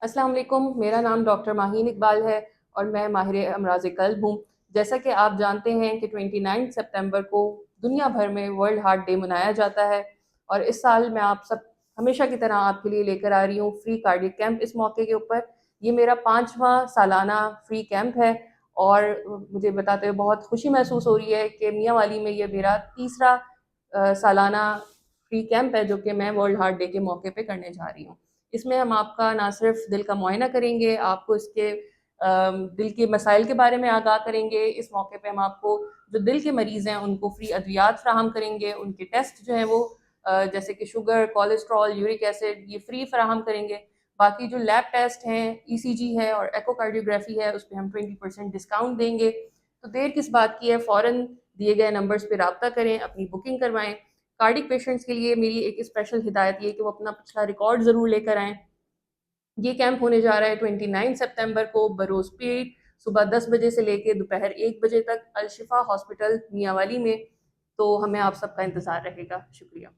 अस्सलाम वालेकुम, मेरा नाम डॉक्टर माहीन इकबाल है और मैं माहिर अमराज क़ल्ब हूँ। जैसा कि आप जानते हैं कि 29 सितंबर को दुनिया भर में वर्ल्ड हार्ट डे मनाया जाता है और इस साल मैं आप सब हमेशा की तरह आपके लिए लेकर आ रही हूँ फ्री कार्डियक कैंप इस मौके के ऊपर। ये मेरा 5वां सालाना फ्री कैंप है और मुझे बताते हुए बहुत खुशी महसूस हो रही है कि मियाँ वाली में ये मेरा तीसरा सालाना फ्री कैंप है जो कि मैं वर्ल्ड हार्ट डे के मौके पे करने जा रही हूँ। इसमें हम आपका ना सिर्फ दिल का मुआयना करेंगे, आपको इसके दिल के मसाइल के बारे में आगाह करेंगे। इस मौके पे हम आपको जो दिल के मरीज़ हैं उनको फ्री अद्वियात फ़राहम करेंगे, उनके टेस्ट जो हैं वो जैसे कि शुगर, कोलेस्ट्रॉल, यूरिक एसिड ये फ्री फ़राहम करेंगे। बाकी जो लैब टेस्ट हैं, ईसीजी है और एकोकार्डियोग्राफी है उस पे हम 20% डिस्काउंट देंगे। तो देर किस बात की है, फ़ौरन दिए गए नंबर्स पे राब्ता करें, अपनी बुकिंग करवाएँ। कार्डिक पेशेंट्स के लिए मेरी एक स्पेशल हिदायत ये है कि वो अपना पिछला रिकॉर्ड ज़रूर लेकर आएँ। ये कैंप होने जा रहा है 29 सितंबर को बरोज़ पीर, सुबह 10 बजे से लेके दोपहर 1 बजे तक अल शिफा हॉस्पिटल मियांवाली में। तो हमें आप सबका इंतज़ार रहेगा। शुक्रिया।